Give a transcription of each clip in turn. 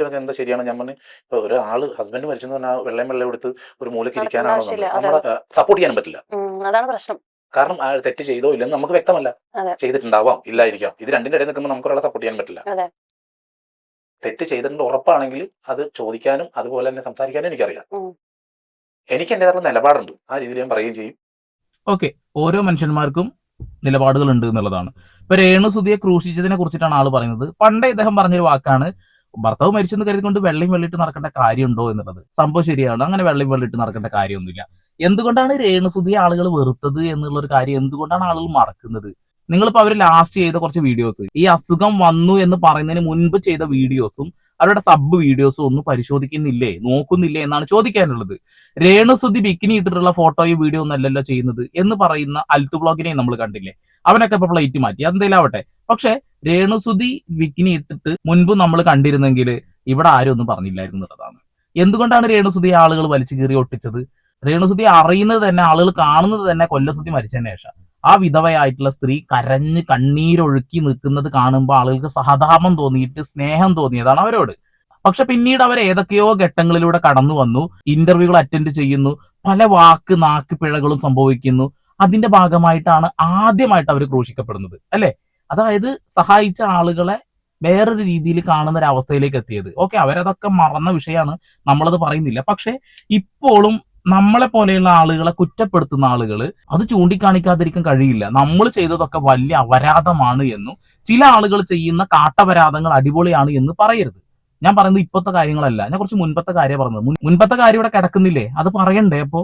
കാണിച്ചത് എന്താ ശരിയാണ്? ഞാൻ പറഞ്ഞു, ഇപ്പൊ ഒരാള് ഹസ്ബൻഡ് മരിച്ചെന്ന് പറഞ്ഞാൽ വെള്ളം എടുത്ത് ഒരു മൂലക്ക് ഇരിക്കാനാണോ നമ്മളെ സപ്പോർട്ട് ചെയ്യാനും പറ്റില്ല. അതാണ് പ്രശ്നം. കാരണം ആ തെറ്റ് ചെയ്തോ ഇല്ലെന്ന് നമുക്ക് വ്യക്തമല്ല. ചെയ്തിട്ടുണ്ടാവാം, ഇല്ലായിരിക്കാം. ഇത് രണ്ടിന്റെ ഇടയിൽ നിൽക്കുമ്പോൾ നമുക്ക് ഒരാളെ സപ്പോർട്ട് ചെയ്യാൻ പറ്റില്ല. തെറ്റ് ചെയ്തിട്ടുണ്ട് ഉറപ്പാണെങ്കിൽ അത് ചോദിക്കാനും അതുപോലെ തന്നെ സംസാരിക്കാനും എനിക്കറിയാം. എനിക്ക് എന്റേതായ നിലപാടുണ്ട്, ആ രീതിയിൽ ഞാൻ പറയുകയും ചെയ്യും. ഓക്കെ, ഓരോ മനുഷ്യന്മാർക്കും നിലപാടുകൾ ഉണ്ട് എന്നുള്ളതാണ്. ഇപ്പൊ രേണുസുതിയെ ക്രൂശിച്ചതിനെ കുറിച്ചിട്ടാണ് ആള് പറയുന്നത്. പണ്ടേ ഇദ്ദേഹം പറഞ്ഞൊരു വാക്കാണ്, ഭർത്താവ് മരിച്ചെന്ന് കരുതിക്കൊണ്ട് വെള്ളിയും വെള്ളിയിട്ട് നടക്കേണ്ട കാര്യമുണ്ടോ എന്നുള്ളത്. സംഭവം ശരിയാണ്, അങ്ങനെ വെള്ളിയും വെള്ളിയിട്ട് നടക്കേണ്ട കാര്യമൊന്നുമില്ല. എന്തുകൊണ്ടാണ് രേണുസുതിയെ ആളുകൾ വെറുത്തത് എന്നുള്ള ഒരു കാര്യം എന്തുകൊണ്ടാണ് ആളുകൾ മറക്കുന്നത്? നിങ്ങളിപ്പോ അവര് ലാസ്റ്റ് ചെയ്ത കുറച്ച് വീഡിയോസ്, ഈ അസുഖം വന്നു എന്ന് പറയുന്നതിന് മുൻപ് ചെയ്ത വീഡിയോസും അവരുടെ സബ് വീഡിയോസും ഒന്നും പരിശോധിക്കുന്നില്ലേ, നോക്കുന്നില്ലേ എന്നാണ് ചോദിക്കാനുള്ളത്. രേണുസുതി ബിക്കിനി ഇട്ടിട്ടുള്ള ഫോട്ടോയും വീഡിയോ ഒന്നും അല്ലല്ലോ ചെയ്യുന്നത് എന്ന് പറയുന്ന അൽത്ത് ബ്ലോഗിനെയും നമ്മൾ കണ്ടില്ലേ. അവനൊക്കെ ഇപ്പൊ പ്ലേറ്റ് മാറ്റി, അതെന്തെങ്കിലും ആവട്ടെ. പക്ഷെ രേണുസുതി ബിക്കിനി ഇട്ടിട്ട് മുൻപ് നമ്മൾ കണ്ടിരുന്നെങ്കിൽ ഇവിടെ ആരും ഒന്നും പറഞ്ഞില്ലായിരുന്നു എന്നുള്ളതാണ്. എന്തുകൊണ്ടാണ് രേണുസുതി ആളുകൾ വലിച്ചു കീറി ഒട്ടിച്ചത്? രേണുസുതി അറിയുന്നത് തന്നെ, ആളുകൾ കാണുന്നത് തന്നെ കൊല്ലസുതി മരിച്ചതിന് ശേഷം. ആ വിധവയായിട്ടുള്ള സ്ത്രീ കരഞ്ഞ് കണ്ണീരൊഴുക്കി നിൽക്കുന്നത് കാണുമ്പോൾ ആളുകൾക്ക് സഹതാപം തോന്നിയിട്ട് സ്നേഹം തോന്നിയതാണ് അവരോട്. പക്ഷെ പിന്നീട് അവർ ഏതൊക്കെയോ ഘട്ടങ്ങളിലൂടെ കടന്നു വന്നു, ഇന്റർവ്യൂകൾ അറ്റൻഡ് ചെയ്യുന്നു, പല നാക്ക് പിഴകളും സംഭവിക്കുന്നു. അതിന്റെ ഭാഗമായിട്ടാണ് ആദ്യമായിട്ട് അവർ ക്രൂശിക്കപ്പെടുന്നത്, അല്ലെ? അതായത് സഹായിച്ച ആളുകളെ വേറൊരു രീതിയിൽ കാണുന്ന ഒരു അവസ്ഥയിലേക്ക് എത്തിയത്. ഓക്കെ, അവരതൊക്കെ മറന്ന വിഷയമാണ്, നമ്മളത് പറയുന്നില്ല. പക്ഷെ ഇപ്പോഴും നമ്മളെ പോലെയുള്ള ആളുകളെ കുറ്റപ്പെടുത്തുന്ന ആളുകൾ അത് ചൂണ്ടിക്കാണിക്കാതിരിക്കാൻ കഴിയില്ല. നമ്മൾ ചെയ്തതൊക്കെ വലിയ അപരാധമാണ് എന്നും ചില ആളുകൾ ചെയ്യുന്ന കാട്ടപരാധങ്ങൾ അടിപൊളിയാണ് എന്ന് പറയരുത്. ഞാൻ പറയുന്നത് ഇപ്പോഴത്തെ കാര്യങ്ങളല്ല, ഞാൻ കുറച്ച് മുൻപത്തെ കാര്യം പറഞ്ഞത്. മുൻപത്തെ കാര്യം ഇവിടെ കിടക്കുന്നില്ലേ, അത് പറയണ്ടേ? അപ്പോ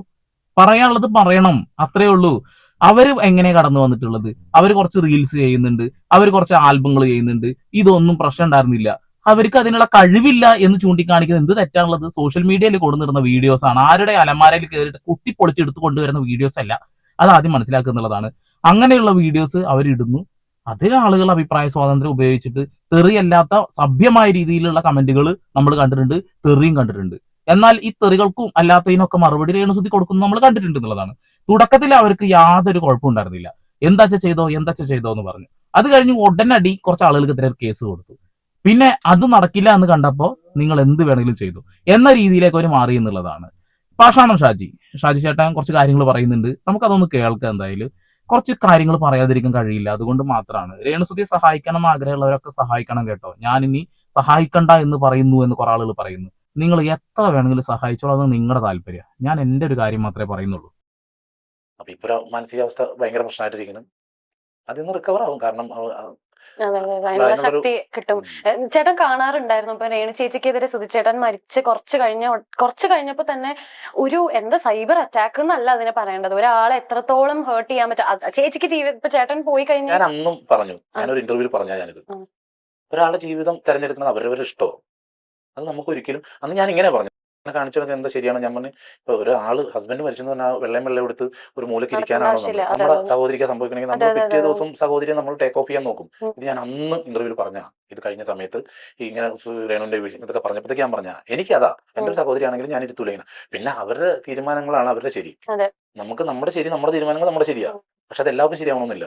പറയാനുള്ളത് പറയണം, അത്രേ ഉള്ളൂ. അവര് എങ്ങനെ കടന്നു വന്നിട്ടുള്ളത്? അവര് കുറച്ച് റീൽസ് ചെയ്യുന്നുണ്ട്, അവര് കുറച്ച് ആൽബങ്ങൾ ചെയ്യുന്നുണ്ട്, ഇതൊന്നും പ്രശ്നം ഉണ്ടായിരുന്നില്ല. അവർക്ക് അതിനുള്ള കഴിവില്ല എന്ന് ചൂണ്ടിക്കാണിക്കുന്നത് എന്ത് തെറ്റാണുള്ളത്? സോഷ്യൽ മീഡിയയിൽ കൊടുന്നിരുന്ന വീഡിയോസ് ആണ്, ആരുടെ അലമാരയിൽ കയറിയിട്ട് കുത്തിപ്പൊളിച്ചെടുത്ത് കൊണ്ടുവരുന്ന വീഡിയോസ് അല്ല. അത് ആദ്യം മനസ്സിലാക്കുന്നുള്ളതാണ്. അങ്ങനെയുള്ള വീഡിയോസ് അവരിടുന്നു, അതിൽ ആളുകൾ അഭിപ്രായ സ്വാതന്ത്ര്യം ഉപയോഗിച്ചിട്ട് തെറിയല്ലാത്ത സഭ്യമായ രീതിയിലുള്ള കമന്റുകൾ നമ്മൾ കണ്ടിട്ടുണ്ട്, തെറിയും കണ്ടിട്ടുണ്ട്. എന്നാൽ ഈ തെറികൾക്കും അല്ലാത്തതിനൊക്കെ മറുപടി രേണുസുതി കൊടുക്കുന്നത് നമ്മൾ കണ്ടിട്ടുണ്ട് എന്നുള്ളതാണ്. തുടക്കത്തിൽ അവർക്ക് യാതൊരു കുഴപ്പം ഉണ്ടായിരുന്നില്ല, എന്താച്ച ചെയ്തോ എന്ന് പറഞ്ഞു. അത് കഴിഞ്ഞ് ഉടനടി കുറച്ച് ആളുകൾക്കെതിരെ കേസ് കൊടുത്തു. പിന്നെ അത് നടക്കില്ല എന്ന് കണ്ടപ്പോൾ നിങ്ങൾ എന്ത് വേണമെങ്കിലും ചെയ്തു എന്ന രീതിയിലേക്ക് അവർ മാറി എന്നുള്ളതാണ്. പാഷാണം ഷാജി ചേട്ടൻ കുറച്ച് കാര്യങ്ങൾ പറയുന്നുണ്ട്, നമുക്കതൊന്ന് കേൾക്കാം. എന്തായാലും കുറച്ച് കാര്യങ്ങൾ പറയാതിരിക്കാൻ കഴിയില്ല, അതുകൊണ്ട് മാത്രമാണ്. രേണുസുതിയെ സഹായിക്കണം എന്ന് ആഗ്രഹമുള്ളവരൊക്കെ സഹായിക്കണം കേട്ടോ. ഞാനിനി സഹായിക്കണ്ട എന്ന് പറയുന്നു എന്ന് കുറെ ആളുകൾ പറയുന്നു. നിങ്ങൾ എത്ര വേണമെങ്കിലും സഹായിച്ചോളൂ, അത് നിങ്ങളുടെ താല്പര്യം. ഞാൻ എന്റെ ഒരു കാര്യം മാത്രമേ പറയുന്നുള്ളൂ. അപ്പൊ ഇപ്പൊ മാനസികാവസ്ഥ ഭയങ്കര പ്രശ്നമായിട്ടിരിക്കുന്നു, അതിന്ന് റിക്കവർ ആവും. കാരണം അതിനുള്ള ശക്തി കിട്ടും. ചേട്ടൻ കാണാറുണ്ടായിരുന്നു ഇപ്പൊ രേണു ചേച്ചിക്കെതിരെ സുധിച്ചേട്ടൻ മരിച്ച് കുറച്ച് കഴിഞ്ഞപ്പോ തന്നെ ഒരു സൈബർ അറ്റാക്ക് എന്നല്ല അതിനെ പറയേണ്ടത്, ഒരാളെ എത്രത്തോളം ഹേർട്ട് ചെയ്യാൻ പറ്റും ചേച്ചിക്ക് ജീവിതം. ഇപ്പൊ ചേട്ടൻ പോയി കഴിഞ്ഞാൽ ഞാൻ അന്നും പറഞ്ഞു, ഞാനൊരു ഇന്റർവ്യൂവിൽ പറഞ്ഞ ഞാനിത്, ഒരാളുടെ ജീവിതം തെരഞ്ഞെടുക്കുന്നത് അവരവരുടെ ഇഷ്ടമോ, അത് നമുക്ക് ഒരിക്കലും. അന്ന് ഞാൻ ഇങ്ങനെ പറഞ്ഞു, കാണിച്ചത് എന്താ ശരിയാണ്? ഞാൻ പറഞ്ഞു, ഇപ്പൊ ഒരാള് ഹസ്ബൻഡ് മരിച്ചെന്ന് പറഞ്ഞാൽ വെള്ളം എടുത്ത് ഒരു മൂലക്ക് ഇരിക്കാനാണോ നമ്മുടെ സഹോദരിക്ക് സംഭവിക്കണമെങ്കിൽ നമ്മൾ പിറ്റേ ദിവസം സഹോദരിയെ നമ്മൾ ടേക്ക് ഓഫ് ചെയ്യാൻ നോക്കും. ഇത് ഞാൻ അന്ന് ഇന്റർവ്യൂവിൽ പറഞ്ഞ, ഇത് കഴിഞ്ഞ സമയത്ത് ഇങ്ങനെ രേണുവിന്റെ ഇതൊക്കെ പറഞ്ഞപ്പോഴത്തേക്ക് ഞാൻ പറഞ്ഞ, എനിക്കതാ എന്റെ ഒരു സഹോദരി ആണെങ്കിലും ഞാൻ ഇരുത്തൂല ഇങ്ങനെ. പിന്നെ അവരുടെ തീരുമാനങ്ങളാണ് അവരുടെ ശരി, നമുക്ക് നമ്മുടെ ശരി, നമ്മുടെ തീരുമാനങ്ങൾ നമ്മുടെ ശരിയാ. പക്ഷെ അത് എല്ലാവർക്കും ശരിയാവണമെന്നില്ല.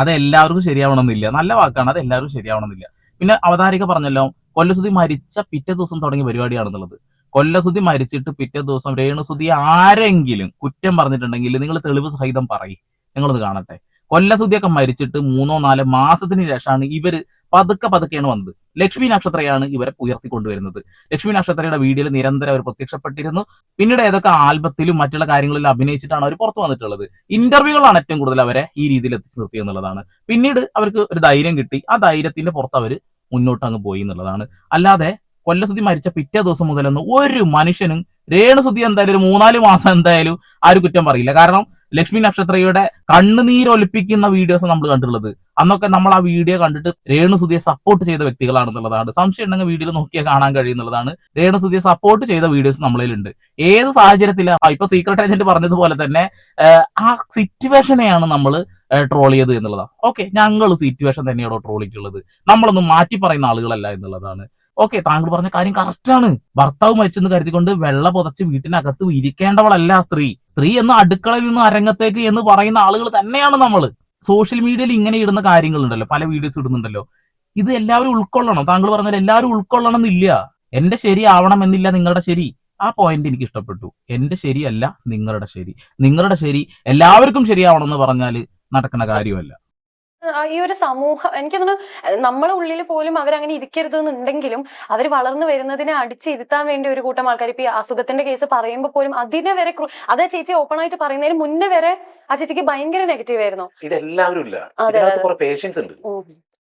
അത് എല്ലാവർക്കും ശരിയാവണമെന്നില്ല, നല്ല വാക്കാണ്, അത് എല്ലാവർക്കും ശരിയാവണമെന്നില്ല. പിന്നെ അവതാരിക പറഞ്ഞല്ലോ, കൊല്ലസുതി മരിച്ച പിറ്റേ ദിവസം തുടങ്ങിയ പരിപാടിയാണെന്നുള്ളത്. കൊല്ലസുതി മരിച്ചിട്ട് പിറ്റേ ദിവസം രേണുസുതിയെ ആരെങ്കിലും കുറ്റം പറഞ്ഞിട്ടുണ്ടെങ്കിൽ നിങ്ങൾ തെളിവ് സഹിതം പറയും, നിങ്ങളൊന്ന് കാണട്ടെ. കൊല്ലസുതിയൊക്കെ മരിച്ചിട്ട് 3-4 മാസത്തിന് ശേഷമാണ് ഇവര് പതുക്കെയാണ് വന്നത്. ലക്ഷ്മി നക്ഷത്രയാണ് ഇവരെ ഉയർത്തിക്കൊണ്ടുവരുന്നത്. ലക്ഷ്മി നക്ഷത്രയുടെ വീഡിയോയിൽ നിരന്തരം അവർ പ്രത്യക്ഷപ്പെട്ടിരുന്നു. പിന്നീട് ഏതൊക്കെ ആൽബത്തിലും മറ്റുള്ള കാര്യങ്ങളിലും അഭിനയിച്ചിട്ടാണ് അവർ പുറത്തു വന്നിട്ടുള്ളത്. ഇന്റർവ്യൂകളാണ് ഏറ്റവും കൂടുതൽ അവരെ ഈ രീതിയിൽ എത്തിച്ചു നിർത്തി എന്നുള്ളതാണ്. പിന്നീട് അവർക്ക് ഒരു ധൈര്യം കിട്ടി, ആ ധൈര്യത്തിന്റെ പുറത്ത് അവർ മുന്നോട്ട് അങ്ങ് പോയി എന്നുള്ളതാണ്. അല്ലാതെ കൊല്ലസുതി മരിച്ച പിറ്റേ ദിവസം മുതലൊന്നും ഒരു മനുഷ്യനും രേണുസുതി എന്തായാലും ഒരു 3-4 മാസം എന്തായാലും ആരും കുറ്റം പറയില്ല. കാരണം ലക്ഷ്മി നക്ഷത്രയുടെ കണ്ണുനീരൊലിപ്പിക്കുന്ന വീഡിയോസ് നമ്മൾ കണ്ടിട്ടുള്ളത്. അന്നൊക്കെ നമ്മൾ ആ വീഡിയോ കണ്ടിട്ട് രേണുസുതിയെ സപ്പോർട്ട് ചെയ്ത വ്യക്തികളാണെന്നുള്ളതാണ്. സംശയം ഉണ്ടെങ്കിൽ വീഡിയോയിൽ നോക്കിയാൽ കാണാൻ കഴിയുന്നതാണ്. രേണുസുതിയെ സപ്പോർട്ട് ചെയ്ത വീഡിയോസ് നമ്മളിലുണ്ട്. ഏത് സാഹചര്യത്തിലാണ്, ഇപ്പൊ സീക്രട്ട് ഏജന്റ് പറഞ്ഞതുപോലെ തന്നെ ആ സിറ്റുവേഷനെയാണ് നമ്മൾ ട്രോൾ ചെയ്ത് എന്നുള്ളതാണ്. ഓക്കെ, ഞങ്ങൾ സിറ്റുവേഷൻ തന്നെയാണോ ട്രോൾ ചെയ്തിട്ടുള്ളത്, നമ്മളൊന്നും മാറ്റി പറയുന്ന ആളുകളല്ല എന്നുള്ളതാണ്. ഓക്കെ, താങ്കൾ പറഞ്ഞ കാര്യം കറക്റ്റാണ്. ഭർത്താവ് മരിച്ചെന്ന് കരുതിക്കൊണ്ട് വെള്ള പുതച്ച് വീട്ടിനകത്ത് ഇരിക്കേണ്ടവളല്ല സ്ത്രീ എന്ന് അടുക്കളയിൽ നിന്ന് അരങ്ങത്തേക്ക് എന്ന് പറയുന്ന ആളുകൾ തന്നെയാണ് നമ്മൾ. സോഷ്യൽ മീഡിയയിൽ ഇങ്ങനെ ഇടുന്ന കാര്യങ്ങളുണ്ടല്ലോ, പല വീഡിയോസ് ഇടുന്നുണ്ടല്ലോ, ഇത് എല്ലാവരും ഉൾക്കൊള്ളണം. താങ്കൾ പറഞ്ഞാൽ എല്ലാവരും ഉൾക്കൊള്ളണം എന്നില്ല. എന്റെ ശരി ആവണം എന്നില്ല നിങ്ങളുടെ ശരി. ആ പോയിന്റ് എനിക്ക് ഇഷ്ടപ്പെട്ടു. എന്റെ ശരിയല്ല നിങ്ങളുടെ ശരി. നിങ്ങളുടെ ശരി എല്ലാവർക്കും ശരിയാവണം എന്ന് പറഞ്ഞാല് നടക്കുന്ന കാര്യമല്ല. ഈ ഒരു സമൂഹം എനിക്ക് തോന്നുന്നു നമ്മളെ ഉള്ളിൽ പോലും അവരങ്ങനെ ഇരിക്കരുത് എന്നുണ്ടെങ്കിലും അവർ വളർന്നു വരുന്നതിനെ അടിച്ചിരുത്താൻ വേണ്ടി ഒരു കൂട്ടം ആൾക്കാർ ഇപ്പൊ ഈ അസുഖത്തിന്റെ കേസ് പറയുമ്പോൾ പോലും അതിനെ വരെ അതേ ചേച്ചി ഓപ്പൺ ആയിട്ട് പറയുന്നതിന് മുന്നേ വരെ ആ ചേച്ചിക്ക് ഭയങ്കര നെഗറ്റീവ് ആയിരുന്നു. ഇതെല്ലാവരും ഇല്ല, ഇതിനകത്ത് കുറെ പേഷ്യൻസ് ഉണ്ട്.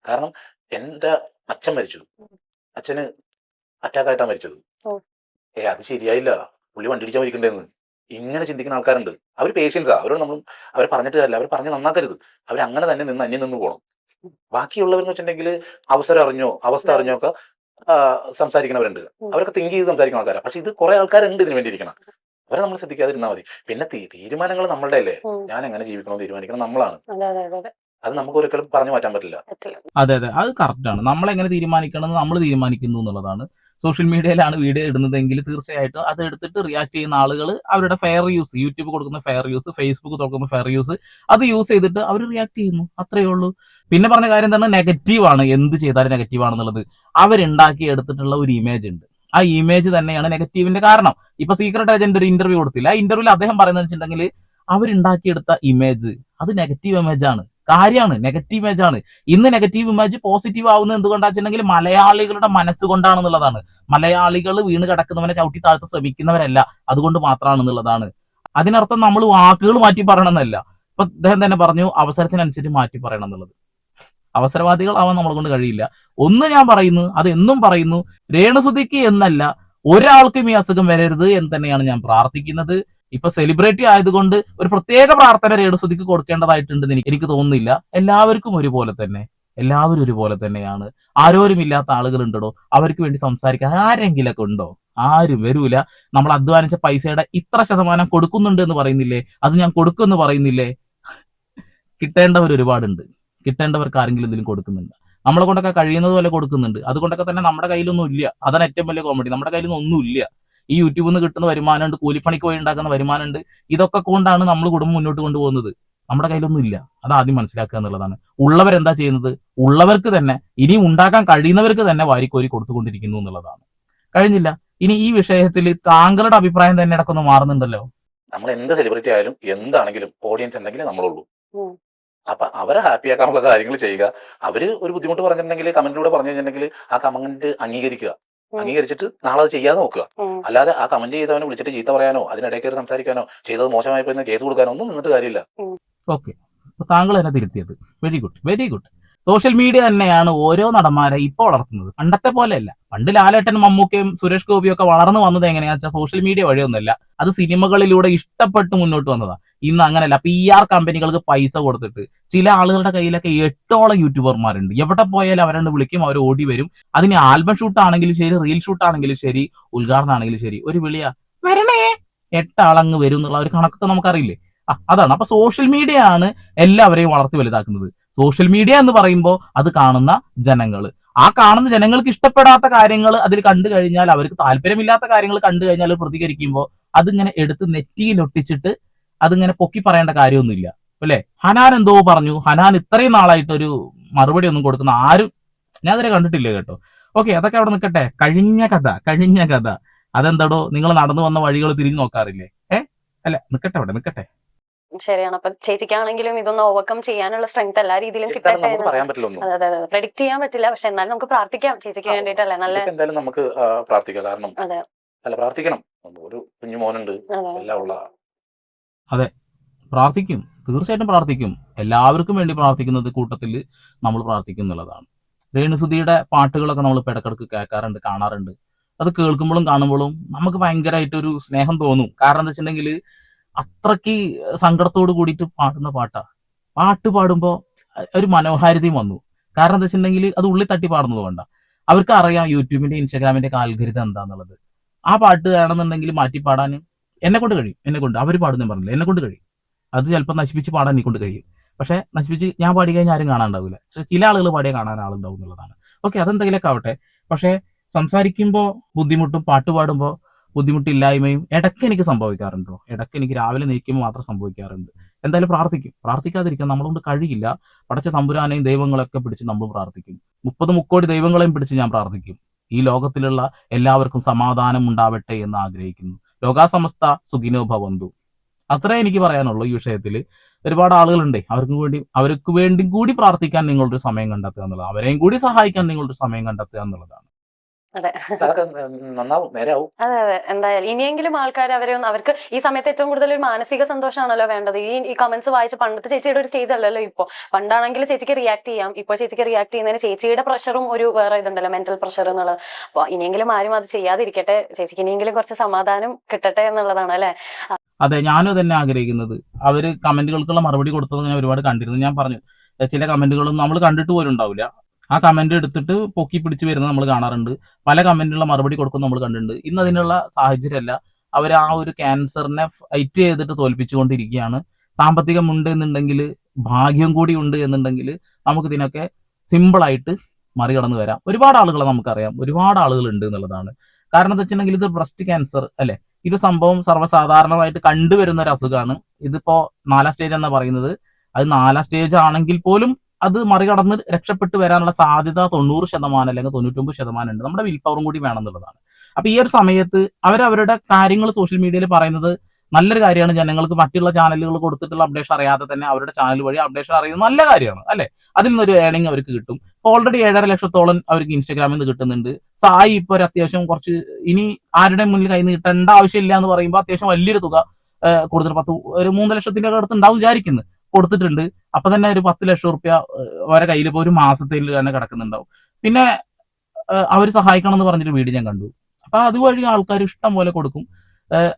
കാരണം എന്റെ അച്ഛൻ മരിച്ചു, അച്ഛന് അറ്റാക്ക് ആയിട്ടാ മരിച്ചത്. അത് ശരിയായില്ല, പുള്ളി വണ്ടി ഇടിച്ചാൽ മരിക്കണ്ടേന്ന് ഇങ്ങനെ ചിന്തിക്കുന്ന ആൾക്കാരുണ്ട്. അവർ പേഷ്യൻസാ, അവരോട് നമ്മൾ അവരെ പറഞ്ഞിട്ട് കാര്യമില്ല, അവർ പറഞ്ഞ് നന്നാക്കരുത്. അവർ അങ്ങനെ തന്നെ നിന്ന് അന്യം നിന്ന് പോകണം. ബാക്കിയുള്ളവരെന്ന് വെച്ചിട്ടുണ്ടെങ്കിൽ അവസരം അറിഞ്ഞോ അവസ്ഥ അറിഞ്ഞോ ഒക്കെ സംസാരിക്കുന്നവരുണ്ട്, അവരൊക്കെ തിങ്ക് ചെയ്ത് സംസാരിക്കുന്ന ആൾക്കാരാണ്. പക്ഷെ ഇത് കുറെ ആൾക്കാരുണ്ട് ഇതിന് വേണ്ടി ഇരിക്കണം, അവരെ നമ്മൾ ശ്രദ്ധിക്കാതിരുന്നാൽ മതി. പിന്നെ തീരുമാനങ്ങൾ നമ്മളുടെ അല്ലേ, ഞാൻ എങ്ങനെ ജീവിക്കണമെന്ന് തീരുമാനിക്കണം നമ്മളാണ്. അത് നമുക്ക് ഒരിക്കലും പറഞ്ഞു മാറ്റാൻ പറ്റില്ല. അതെ അതെ, അത് കറക്റ്റ് ആണ്. നമ്മളെങ്ങനെ തീരുമാനിക്കണം എന്ന് നമ്മൾ തീരുമാനിക്കുന്നു എന്നുള്ളതാണ്. സോഷ്യൽ മീഡിയയിലാണ് വീഡിയോ ഇടുന്നതെങ്കിൽ തീർച്ചയായിട്ടും അത് എടുത്തിട്ട് റിയാക്ട് ചെയ്യുന്ന ആളുകൾ അവരുടെ ഫെയർ യൂസ്, യൂട്യൂബ് കൊടുക്കുന്ന ഫെയർ യൂസ്, ഫേസ്ബുക്ക് തുറക്കുന്ന ഫെയർ യൂസ്, അത് യൂസ് ചെയ്തിട്ട് അവർ റിയാക്ട് ചെയ്യുന്നു, അത്രയേ ഉള്ളൂ. പിന്നെ പറഞ്ഞ കാര്യം തന്നെ നെഗറ്റീവാണ്, എന്ത് ചെയ്താലും നെഗറ്റീവ് ആണെന്നുള്ളത്. അവരുണ്ടാക്കി എടുത്തിട്ടുള്ള ഒരു ഇമേജ് ഉണ്ട്, ആ ഇമേജ് തന്നെയാണ് നെഗറ്റീവിന്റെ കാരണം. ഇപ്പൊ സീക്രട്ട് ഏജന്റ് ഒരു ഇന്റർവ്യൂ കൊടുത്തില്ല, ആ ഇന്റർവ്യൂവിൽ അദ്ദേഹം പറയുന്നത് വെച്ചിട്ടുണ്ടെങ്കിൽ അവരുണ്ടാക്കിയെടുത്ത ഇമേജ് അത് നെഗറ്റീവ് ഇമേജ് ആണ്, കാര്യമാണ്, നെഗറ്റീവ് ഇമേജ് ആണ്. ഇന്ന് നെഗറ്റീവ് ഇമേജ് പോസിറ്റീവ് ആവുന്നത് എന്തുകൊണ്ടാ വെച്ചിട്ടുണ്ടെങ്കിൽ മലയാളികളുടെ മനസ്സുകൊണ്ടാണെന്നുള്ളതാണ്. മലയാളികൾ വീണ് കിടക്കുന്നവനെ ചവിട്ടി താഴ്ത്ത ശ്രമിക്കുന്നവരല്ല, അതുകൊണ്ട് മാത്രമാണെന്നുള്ളതാണ്. അതിനർത്ഥം നമ്മൾ വാക്കുകൾ മാറ്റി പറയണമെന്നല്ല. ഇപ്പൊ അദ്ദേഹം തന്നെ പറഞ്ഞു അവസരത്തിനനുസരിച്ച് മാറ്റി പറയണം എന്നുള്ളത്. അവസരവാദികൾ ആവാൻ നമ്മളെ കൊണ്ട് കഴിയില്ല. ഒന്ന് ഞാൻ പറയുന്നു, അത് എന്നും പറയുന്നു, രേണുസുതിക്ക് എന്നല്ല ഒരാൾക്കും ഈ അസുഖം വരരുത് എന്ന് തന്നെയാണ് ഞാൻ പ്രാർത്ഥിക്കുന്നത്. ഇപ്പൊ സെലിബ്രിറ്റി ആയതുകൊണ്ട് ഒരു പ്രത്യേക പ്രാർത്ഥന രേണുസുതിക്ക് കൊടുക്കേണ്ടതായിട്ടുണ്ടെന്ന് എനിക്ക് തോന്നുന്നില്ല. എല്ലാവർക്കും ഒരുപോലെ തന്നെ, എല്ലാവരും ഒരുപോലെ തന്നെയാണ്. ആരോരുമില്ലാത്ത ആളുകളുണ്ടോ അവർക്ക് വേണ്ടി സംസാരിക്കാൻ ആരെങ്കിലൊക്കെ ഉണ്ടോ? ആരും വരൂല. നമ്മൾ അധ്വാനിച്ച പൈസയുടെ ഇത്ര ശതമാനം കൊടുക്കുന്നുണ്ട് എന്ന് പറയുന്നില്ലേ, അത് ഞാൻ കൊടുക്കുമെന്ന് പറയുന്നില്ലേ. കിട്ടേണ്ടവർ ഒരുപാടുണ്ട്, കിട്ടേണ്ടവർക്ക് ആരെങ്കിലും എന്തെങ്കിലും കൊടുക്കുന്നുണ്ട്. നമ്മളെ കൊണ്ടൊക്കെ കഴിയുന്നത് പോലെ കൊടുക്കുന്നുണ്ട്. അതുകൊണ്ടൊക്കെ തന്നെ നമ്മുടെ കയ്യിലൊന്നും ഇല്ല. അതാണ് ഏറ്റവും വലിയ കോമഡി, നമ്മുടെ കയ്യിലൊന്നും ഒന്നുമില്ല. ഈ യൂട്യൂബിൽ നിന്ന് കിട്ടുന്ന വരുമാനമുണ്ട്, കൂലിപ്പണിക്ക് പോയി ഉണ്ടാക്കുന്ന വരുമാനമുണ്ട്. ഇതൊക്കെ കൊണ്ടാണ് നമ്മൾ കുടുംബം മുന്നോട്ട് കൊണ്ടുപോകുന്നത്. നമ്മുടെ കയ്യിലൊന്നും ഇല്ല, അത് ആദ്യം മനസ്സിലാക്കുക എന്നുള്ളതാണ്. ഉള്ളവരെന്താ ചെയ്യുന്നത്? ഉള്ളവർക്ക് തന്നെ, ഇനിയും ഉണ്ടാക്കാൻ കഴിയുന്നവർക്ക് തന്നെ വാരിക്കോരി കൊടുത്തുകൊണ്ടിരിക്കുന്നു എന്നുള്ളതാണ്. കഴിഞ്ഞില്ല. ഇനി ഈ വിഷയത്തിൽ താങ്കളുടെ അഭിപ്രായം തന്നെ ഇടക്കൊന്ന് മാറുന്നുണ്ടല്ലോ. നമ്മൾ എന്ത് സെലിബ്രിറ്റി ആയാലും എന്താണെങ്കിലും ഓഡിയൻസ് ഉണ്ടെങ്കിൽ നമ്മളുള്ളൂ. അപ്പൊ അവരെ ഹാപ്പി ആക്കാനുള്ള കാര്യങ്ങൾ ചെയ്യുക. അവര് ഒരു ബുദ്ധിമുട്ട് പറഞ്ഞിട്ടുണ്ടെങ്കിൽ കമന്റിലൂടെ പറഞ്ഞു കഴിഞ്ഞിട്ടുണ്ടെങ്കിൽ ആ കമന്റ് അംഗീകരിക്കുക, അംഗീകരിച്ചിട്ട് നാളെ അത് ചെയ്യാതെ നോക്കുക. അല്ലാതെ ആ കമന്റ് ചെയ്തവനെ വിളിച്ചിട്ട് ചീത്ത പറയാനോ അതിനിടയിൽ കയറി സംസാരിക്കാനോ ചെയ്തത് മോശമായി പോയി കേസ് കൊടുക്കാനോ ഒന്നും നിന്നിട്ട് കാര്യമില്ല. ഓക്കെ, താങ്കൾ തന്നെ തിരുത്തിയത് very good, very good. Social media തന്നെയാണ് ഓരോ നടന്മാരെ ഇപ്പൊ വളർത്തുന്നത്, പണ്ടത്തെ പോലെയല്ല. പണ്ട് ലാലേട്ടൻ, മമ്മൂക്കയും സുരേഷ് ഗോപിയും ഒക്കെ വളർന്നു വന്നത് എങ്ങനെയാ വെച്ചാൽ സോഷ്യൽ മീഡിയ വഴിയൊന്നുമല്ല, അത് സിനിമകളിലൂടെ ഇഷ്ടപ്പെട്ട് മുന്നോട്ട് വന്നതാ. ഇന്ന് അങ്ങനെയല്ല. PR കമ്പനികൾക്ക് പൈസ കൊടുത്തിട്ട് ചില ആളുകളുടെ കയ്യിലൊക്കെ 8ഓളം യൂട്യൂബർമാരുണ്ട്. എവിടെ പോയാലും അവരൊന്ന് വിളിക്കും, അവർ ഓടി വരും. അതിന് ആൽബം ഷൂട്ട് ആണെങ്കിലും ശരി, റീൽ ഷൂട്ട് ആണെങ്കിലും ശരി, ഉദ്ഘാടനം ആണെങ്കിലും ശരി, ഒരു വിളിയാ വരണേ 8 ആളങ്ങ് വരും എന്നുള്ള ഒരു കണക്കൊക്കെ നമുക്കറിയില്ലേ. അതാണ്. അപ്പൊ സോഷ്യൽ മീഡിയ ആണ് എല്ലാവരെയും വളർത്തി വലുതാക്കുന്നത്. സോഷ്യൽ മീഡിയ എന്ന് പറയുമ്പോൾ അത് കാണുന്ന ജനങ്ങൾ, ആ കാണുന്ന ജനങ്ങൾക്ക് ഇഷ്ടപ്പെടാത്ത കാര്യങ്ങൾ അതിൽ കണ്ടു കഴിഞ്ഞാൽ, അവർക്ക് താല്പര്യമില്ലാത്ത കാര്യങ്ങൾ കണ്ടു കഴിഞ്ഞാൽ പ്രതികരിക്കുമ്പോൾ അതിങ്ങനെ എടുത്ത് നെറ്റിയിലൊട്ടിച്ചിട്ട് അതിങ്ങനെ പൊക്കി പറയേണ്ട കാര്യമൊന്നുമില്ല അല്ലെ. ഹനാൻ എന്തോ പറഞ്ഞു, ഹനാൻ ഇത്രയും നാളായിട്ടൊരു മറുപടി ഒന്നും കൊടുക്കുന്ന ആരും ഞാൻ അതിനെ കണ്ടിട്ടില്ല കേട്ടോ. ഓക്കെ, അതൊക്കെ അവിടെ നിൽക്കട്ടെ. കഴിഞ്ഞ കഥ അതെന്താടോ, നിങ്ങൾ നടന്നു വന്ന വഴികൾ തിരിഞ്ഞു നോക്കാറില്ലേ? അല്ല, നിൽക്കട്ടെ, അവിടെ നിൽക്കട്ടെ. ശരിയാണ്. അപ്പൊ ചേച്ചിക്കാണെങ്കിലും ഇതൊന്ന് ഓവർകം ചെയ്യാനുള്ള സ്ട്രെങ്ത് എല്ലാ രീതിയിലും കിട്ടട്ടെ. അതെ, പ്രെഡിക്ട് ചെയ്യാൻ പറ്റില്ല, പക്ഷെ എന്നാലും നമുക്ക് പ്രാർത്ഥിക്കാം ചേച്ചിക്ക് വേണ്ടിട്ടല്ലേ. നല്ല എന്തായാലും നമുക്ക് പ്രാർത്ഥിക്കാം. കാരണം അല്ല, പ്രാർത്ഥിക്കണം. ഒരു കുഞ്ഞു മോനുണ്ട്, എല്ലാം ഉള്ള. അതെ, പ്രാർത്ഥിക്കും, തീർച്ചയായിട്ടും പ്രാർത്ഥിക്കും. എല്ലാവർക്കും വേണ്ടി പ്രാർത്ഥിക്കുന്നത് കൂട്ടത്തിൽ നമ്മൾ പ്രാർത്ഥിക്കും എന്നുള്ളതാണ്. രേണുസുതിയുടെ പാട്ടുകളൊക്കെ നമ്മൾ ഇടക്കിടക്ക് കേൾക്കാറുണ്ട്, കാണാറുണ്ട്. അത് കേൾക്കുമ്പോഴും കാണുമ്പോഴും നമുക്ക് ഭയങ്കരമായിട്ടൊരു സ്നേഹം തോന്നും. കാരണം എന്താ വെച്ചിട്ടുണ്ടെങ്കിൽ അത്രയ്ക്ക് സങ്കടത്തോട് കൂടിയിട്ട് പാടുന്ന പാട്ട് പാടുമ്പോൾ ഒരു മനോഹാരിതയും വന്നു. കാരണം എന്താ വെച്ചിട്ടുണ്ടെങ്കിൽ അത് ഉള്ളിൽ തട്ടി പാടുന്നത് വേണ്ട, അവർക്ക് അറിയാം യൂട്യൂബിന്റെ ഇൻസ്റ്റാഗ്രാമിന്റെ ആൽഗരിതം എന്താന്നുള്ളത്. ആ പാട്ട് വേണമെന്നുണ്ടെങ്കിൽ മാറ്റി പാടാൻ എന്നെ കൊണ്ട് കഴിയും, എന്നെ കൊണ്ട്. അവർ പാടുന്ന പറഞ്ഞില്ല, എന്നെ കൊണ്ട് കഴിയും. അത് ചിലപ്പോൾ നശിപ്പിച്ച് പാടാൻ എന്നെ കൊണ്ട് കഴിയും. പക്ഷെ നശിപ്പിച്ച് ഞാൻ പാടി കഴിഞ്ഞാൽ ആരും കാണാണ്ടാവില്ല. പക്ഷെ ചില ആളുകൾ പാടിയാൽ കാണാൻ ആളുണ്ടാവും എന്നുള്ളതാണ്. ഓക്കെ, അതെന്തെങ്കിലുമൊക്കെ ആവട്ടെ. പക്ഷെ സംസാരിക്കുമ്പോൾ ബുദ്ധിമുട്ടും പാട്ട് പാടുമ്പോൾ ബുദ്ധിമുട്ടില്ലായ്മയും ഇടയ്ക്ക് എനിക്ക് സംഭവിക്കാറുണ്ടോ? ഇടയ്ക്ക് എനിക്ക് രാവിലെ നീക്കുമ്പോൾ മാത്രം സംഭവിക്കാറുണ്ട്. എന്തായാലും പ്രാർത്ഥിക്കും. പ്രാർത്ഥിക്കാതിരിക്കാൻ നമ്മളെ കൊണ്ട് കഴിയില്ല. പടച്ച തമ്പുരാനെയും ദൈവങ്ങളൊക്കെ പിടിച്ച് നമ്മൾ പ്രാർത്ഥിക്കും. 30 മുക്കോടി ദൈവങ്ങളെയും പിടിച്ച് ഞാൻ പ്രാർത്ഥിക്കും. ഈ ലോകത്തിലുള്ള എല്ലാവർക്കും സമാധാനം ഉണ്ടാവട്ടെ എന്ന് ആഗ്രഹിക്കുന്നു. ലോകാസമസ്ത സുഖിനോ ഭവന്തു. അത്രേ എനിക്ക് പറയാനുള്ളൂ ഈ വിഷയത്തിൽ. ഒരുപാട് ആളുകളുണ്ട്, അവർക്ക് വേണ്ടി കൂടി പ്രാർത്ഥിക്കാൻ നിങ്ങളൊരു സമയം കണ്ടെത്തുക എന്നുള്ളത്, അവരെയും കൂടി സഹായിക്കാൻ നിങ്ങളൊരു സമയം കണ്ടെത്തുക എന്നുള്ളതാണ്. അതെ അതൊക്കെ നന്നാവും, നേരെയാവും. അതെ അതെ, എന്തായാലും ഇനിയെങ്കിലും ആൾക്കാർ അവർക്ക് ഈ സമയത്ത് ഏറ്റവും കൂടുതൽ ഒരു മാനസിക സന്തോഷമാണല്ലോ വേണ്ടത്. ഈ കമന്റ്സ് വായിച്ച് പണ്ടത്തെ ചേച്ചിയുടെ ഒരു സ്റ്റേജ് അല്ലല്ലോ ഇപ്പൊ. പണ്ടാണെങ്കിൽ ചേച്ചിക്ക് റിയാക്ട് ചെയ്യാം, ഇപ്പൊ ചേച്ചിക്ക് റിയാക്ട് ചെയ്യുന്നതിന് ചേച്ചിയുടെ പ്രഷറും ഒരു വേറെ ഇതുണ്ടല്ലോ, മെന്റൽ പ്രഷർ എന്നുള്ളത്. അപ്പൊ ഇനിയെങ്കിലും ആരും അത് ചെയ്യാതിരിക്കട്ടെ, ചേച്ചിക്ക് ഇനിയെങ്കിലും കുറച്ച് സമാധാനം കിട്ടട്ടെ എന്നുള്ളതാണ് അല്ലെ. അതെ, ഞാനും തന്നെ ആഗ്രഹിക്കുന്നത്. അവര് കമന്റുകൾക്കുള്ള മറുപടി കൊടുത്തത് ഞാൻ ഒരുപാട് കണ്ടിരുന്നു. ഞാൻ പറഞ്ഞു, ചില കമന്റുകളൊന്നും നമ്മൾ കണ്ടിട്ട് പോലും ഉണ്ടാവില്ല. ആ കമന്റ് എടുത്തിട്ട് പൊക്കി പിടിച്ച് വരുന്നത് നമ്മൾ കാണാറുണ്ട്. പല കമന്റിനുള്ള മറുപടി കൊടുക്കുന്നത് നമ്മൾ കണ്ടിട്ടുണ്ട്. ഇന്ന് അതിനുള്ള സാഹചര്യമല്ല. അവർ ആ ഒരു ക്യാൻസറിനെ ഫൈറ്റ് ചെയ്തിട്ട് തോൽപ്പിച്ചുകൊണ്ടിരിക്കുകയാണ്. സാമ്പത്തികം ഉണ്ട് എന്നുണ്ടെങ്കിൽ, ഭാഗ്യം കൂടി ഉണ്ട് എന്നുണ്ടെങ്കിൽ നമുക്ക് ഇതിനൊക്കെ സിമ്പിളായിട്ട് മറികടന്ന് വരാം. ഒരുപാട് ആളുകളെ നമുക്കറിയാം, ഒരുപാട് ആളുകൾ ഉണ്ട് എന്നുള്ളതാണ്. കാരണം എന്താ വെച്ചിട്ടുണ്ടെങ്കിൽ ഇത് ബ്രസ്റ്റ് ക്യാൻസർ അല്ലെ, ഇത് സംഭവം സർവ്വസാധാരണമായിട്ട് കണ്ടുവരുന്ന ഒരു അസുഖമാണ്. ഇതിപ്പോ 4ാം സ്റ്റേജ് എന്നാ പറയുന്നത്. അത് 4ാം സ്റ്റേജ് ആണെങ്കിൽ പോലും അത് മറികടന്ന് രക്ഷപ്പെട്ടു വരാനുള്ള സാധ്യത 90% അല്ലെങ്കിൽ 99% ഉണ്ട്. നമ്മുടെ വിൽ പവറും കൂടി വേണം എന്നുള്ളതാണ്. അപ്പൊ ഈ ഒരു സമയത്ത് അവരവരുടെ കാര്യങ്ങൾ സോഷ്യൽ മീഡിയയിൽ പറയുന്നത് നല്ലൊരു കാര്യമാണ്. ജനങ്ങൾക്ക് മറ്റുള്ള ചാനലുകൾ കൊടുത്തിട്ടുള്ള അപ്ഡേഷൻ അറിയാതെ തന്നെ അവരുടെ ചാനൽ വഴി അപ്ഡേഷൻ അറിയുന്നത് നല്ല കാര്യമാണ് അല്ലെ. അതിൽ നിന്നൊരു ഏണിംഗ് അവർക്ക് കിട്ടും. ഓൾറെഡി 7.5 ലക്ഷത്തോളം അവർക്ക് ഇൻസ്റ്റാഗ്രാമിൽ നിന്ന് കിട്ടുന്നുണ്ട്. സായി ഇപ്പൊ ഒരു അത്യാവശ്യം കുറച്ച്, ഇനി ആരുടെ മുന്നിൽ കയ്യിൽ നിന്ന് കിട്ടേണ്ട ആവശ്യമില്ല എന്ന് പറയുമ്പോൾ അത്യാവശ്യം വലിയൊരു തുക കൂടുതൽ ഒരു 3 ലക്ഷത്തിന്റെ അടുത്ത് ഉണ്ടാവും വിചാരിക്കുന്നു, കൊടുത്തിട്ടുണ്ട്. അപ്പൊ തന്നെ ഒരു 10 ലക്ഷം റുപ്യ അവരെ കയ്യിൽ ഇപ്പോൾ ഒരു മാസത്തിൽ തന്നെ കിടക്കുന്നുണ്ടാവും. പിന്നെ അവർ സഹായിക്കണം എന്ന് പറഞ്ഞൊരു വീഡിയോ ഞാൻ കണ്ടു. അപ്പൊ അതുവഴി ആൾക്കാർ ഇഷ്ടം പോലെ കൊടുക്കും,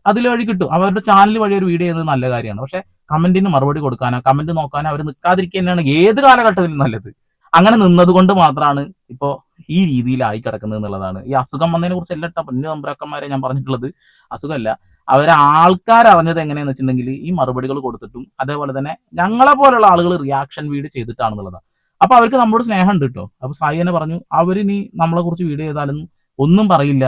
അതിൽ വഴി കിട്ടും. അവരുടെ ചാനൽ വഴി ഒരു വീഡിയോ ചെയ്യുന്നത് നല്ല കാര്യമാണ്. പക്ഷെ കമന്റിന് മറുപടി കൊടുക്കാനോ കമന്റ് നോക്കാനോ അവർ നിൽക്കാതിരിക്കുക തന്നെയാണ് ഏത് കാലഘട്ടത്തിലും നല്ലത്. അങ്ങനെ നിന്നത് കൊണ്ട് മാത്രമാണ് ഇപ്പോ ഈ രീതിയിലായി കിടക്കുന്നത് എന്നുള്ളതാണ്. ഈ അസുഖം വന്നതിനെ കുറിച്ച് എല്ലാ പൊന്നു നമ്പറക്കന്മാരെ ഞാൻ പറഞ്ഞിട്ടുള്ളത് അസുഖമല്ല. ആൾക്കാർ അറിഞ്ഞത് എങ്ങനെയാന്ന് വെച്ചിട്ടുണ്ടെങ്കിൽ ഈ മറുപടികൾ കൊടുത്തിട്ടും അതേപോലെ തന്നെ ഞങ്ങളെ പോലുള്ള ആളുകൾ റിയാക്ഷൻ വീഡിയോ ചെയ്തിട്ടാണെന്നുള്ളതാണ്. അപ്പൊ അവർക്ക് നമ്മളോട് സ്നേഹം ഉണ്ട് കേട്ടോ. അപ്പൊ സായി തന്നെ പറഞ്ഞു, അവരിനി നമ്മളെ കുറിച്ച് വീഡിയോ ചെയ്താലും ഒന്നും പറയില്ല,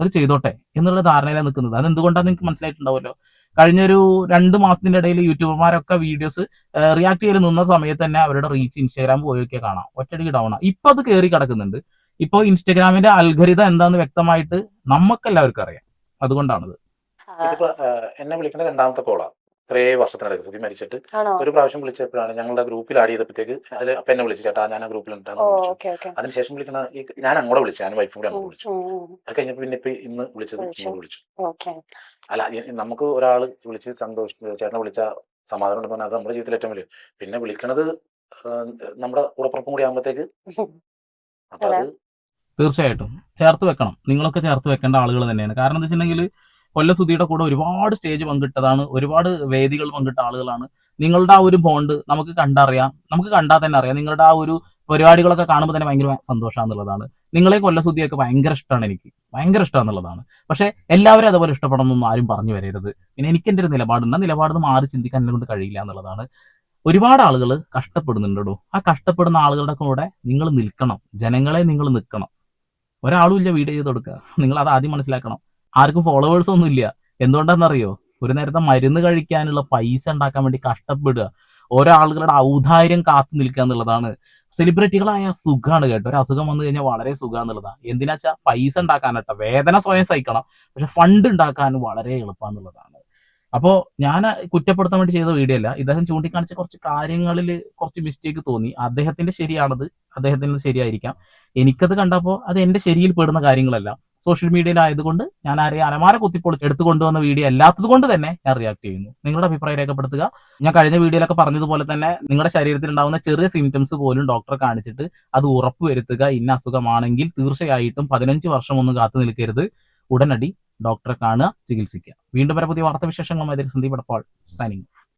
അവർ ചെയ്തോട്ടെ എന്നുള്ള ധാരണയിലാണ് നിൽക്കുന്നത്. അതെന്തുകൊണ്ടാന്ന് നിങ്ങൾക്ക് മനസ്സിലായിട്ടുണ്ടാവുമല്ലോ. കഴിഞ്ഞൊരു 2 മാസത്തിന്റെ ഇടയിൽ യൂട്യൂബർമാരൊക്കെ വീഡിയോസ് റിയാക്ട് ചെയ്ത് നിന്ന സമയത്ത് തന്നെ അവരുടെ റീച്ച് ഇൻസ്റ്റാഗ്രാം പോയൊക്കെ കാണാം, ഒറ്റയടിക്ക് ഡൗൺ ആണ്. ഇപ്പൊ അത് കയറി കിടക്കുന്നുണ്ട്. ഇപ്പൊ ഇൻസ്റ്റാഗ്രാമിന്റെ അൽഗരിതം എന്താന്ന് വ്യക്തമായിട്ട് നമുക്കെല്ലാവർക്കും അറിയാം. അതുകൊണ്ടാണത്. ഇതിപ്പോ എന്നെ വിളിക്കേണ്ട 2ാമത്തെ കോളാ. ഇത്രേ വർഷത്തിനിടയ്ക്ക് സുധി മരിച്ചിട്ട് ആണോ? ഒരു പ്രാവശ്യം വിളിച്ചപ്പോഴാണ് ഞങ്ങളുടെ ഗ്രൂപ്പിൽ ആഡ് ചെയ്തപ്പോഴത്തേക്ക് അതിൽ അപ്പൊ എന്നെ വിളിച്ചു, ചേട്ടാ ഞാൻ ആ ഗ്രൂപ്പിൽ ഉണ്ടാകുന്ന വിളിച്ചു. Okay okay. അതിനുശേഷം വിളിക്കണ ഞാൻ അങ്ങോട്ട് വിളിച്ചു, ഞാൻ വൈഫും കൂടെ അങ്ങോട്ട് വിളിച്ചു. അത് കഴിഞ്ഞപ്പോ പിന്നെ ഇപ്പൊ ഇന്ന് വിളിച്ചത് ഇങ്ങോട്ട് വിളിച്ചു. ഓക്കെ. അല്ല, നമുക്ക് ഒരാൾ വിളിച്ച് ചേട്ടനെ വിളിച്ച സമാധാനം ഉണ്ടെന്ന് പറഞ്ഞാൽ അത് നമ്മുടെ ജീവിതത്തിൽ ഏറ്റവും വലിയ. പിന്നെ വിളിക്കണത് നമ്മുടെ കൂടപ്പുറപ്പും കൂടി ആകുമ്പോഴത്തേക്ക് അപ്പൊ അത് തീർച്ചയായിട്ടും ചേർത്ത് വെക്കണം. നിങ്ങളൊക്കെ ചേർത്ത് വെക്കേണ്ട ആളുകൾ തന്നെയാണ്. കാരണം എന്താ വെച്ചിട്ടുണ്ടെങ്കിൽ കൊല്ലസുധിയുടെ കൂടെ ഒരുപാട് സ്റ്റേജ് പങ്കിട്ടതാണ്, ഒരുപാട് വേദികൾ പങ്കിട്ട ആളുകളാണ്. നിങ്ങളുടെ ആ ഒരു ബോണ്ട് നമുക്ക് കണ്ടറിയാം, നമുക്ക് കണ്ടാൽ തന്നെ അറിയാം. നിങ്ങളുടെ ആ ഒരു പരിപാടികളൊക്കെ കാണുമ്പോൾ തന്നെ ഭയങ്കര സന്തോഷമാണെന്നുള്ളതാണ്. നിങ്ങളെ കൊല്ലസുധിയൊക്കെ ഭയങ്കര ഇഷ്ടമാണ്, എനിക്ക് ഭയങ്കര ഇഷ്ടമാണെന്നുള്ളതാണ്. പക്ഷെ എല്ലാവരും അതുപോലെ ഇഷ്ടപ്പെടണമെന്നൊന്നും ആരും പറഞ്ഞു വരരുത്. പിന്നെ എനിക്ക് എൻ്റെ ഒരു നിലപാടുണ്ട്, നിലപാടിന് മാറി ചിന്തിക്കാൻ എന്നെ കൊണ്ട് കഴിയില്ല എന്നുള്ളതാണ്. ഒരുപാട് ആളുകൾ കഷ്ടപ്പെടുന്നുണ്ടോ. ആ കഷ്ടപ്പെടുന്ന ആളുകളുടെ കൂടെ നിങ്ങൾ നിൽക്കണം, ജനങ്ങളെ നിങ്ങൾ നിൽക്കണം. ഒരാളും ഇല്ല വീഡിയോ ചെയ്ത് കൊടുക്കുക, നിങ്ങൾ അത് ആദ്യം മനസ്സിലാക്കണം. ആർക്കും ഫോളോവേഴ്സ് ഒന്നും ഇല്ല. എന്തുകൊണ്ടാണെന്നറിയോ? ഒരു നേരത്തെ മരുന്ന് കഴിക്കാനുള്ള പൈസ ഉണ്ടാക്കാൻ വേണ്ടി കഷ്ടപ്പെടുക, ഓരോ ആളുകളുടെ ഔദാര്യം കാത്തു നിൽക്കുക എന്നുള്ളതാണ്. സെലിബ്രിറ്റികളായ സുഖമാണ് കേട്ടോ. ഒരു അസുഖം വന്നു കഴിഞ്ഞാൽ വളരെ സുഖമാണെന്നുള്ളതാണ്. എന്തിനാച്ചാ പൈസ ഉണ്ടാക്കാനട്ടോ, വേദന സ്വയം സഹിക്കണം, പക്ഷെ ഫണ്ട് ഉണ്ടാക്കാൻ വളരെ എളുപ്പമാണെന്നുള്ളതാണ്. അപ്പോൾ ഞാൻ കുറ്റപ്പെടുത്താൻ വേണ്ടി ചെയ്ത വീഡിയോ അല്ല, ഇദ്ദേഹം ചൂണ്ടിക്കാണിച്ച കുറച്ച് കാര്യങ്ങളിൽ കുറച്ച് മിസ്റ്റേക്ക് തോന്നി. അദ്ദേഹത്തിന്റെ ശരിയാണത്, അദ്ദേഹത്തിന് ശരിയായിരിക്കാം. എനിക്കത് കണ്ടപ്പോൾ അത് എന്റെ ശരിയിൽ പെടുന്ന കാര്യങ്ങളല്ല. സോഷ്യൽ മീഡിയയിലായതുകൊണ്ട് ഞാൻ ആരെയും അലമാര കുത്തിപ്പൊളിച്ച് എടുത്തു കൊണ്ടുവന്ന വീഡിയോ അല്ലാത്തത് കൊണ്ട് തന്നെ ഞാൻ റിയാക്ട് ചെയ്യുന്നു. നിങ്ങളുടെ അഭിപ്രായം രേഖപ്പെടുത്തുക. ഞാൻ കഴിഞ്ഞ വീഡിയോയിലൊക്കെ പറഞ്ഞതുപോലെ തന്നെ നിങ്ങളുടെ ശരീരത്തിൽ ഉണ്ടാകുന്ന ചെറിയ സിംറ്റംസ് പോലും ഡോക്ടറെ കാണിച്ചിട്ട് അത് ഉറപ്പുവരുത്തുക. ഇന്ന അസുഖമാണെങ്കിൽ തീർച്ചയായിട്ടും 15 വർഷം ഒന്നും കാത്തു നിൽക്കരുത്, ഉടനടി ഡോക്ടറെ കാണുക, ചികിത്സിക്കുക. വീണ്ടും വരെ പുതിയ വാർത്താവിശേഷങ്ങളുമായി സന്ദീപ് എടപ്പാൾ സൈനിങ്.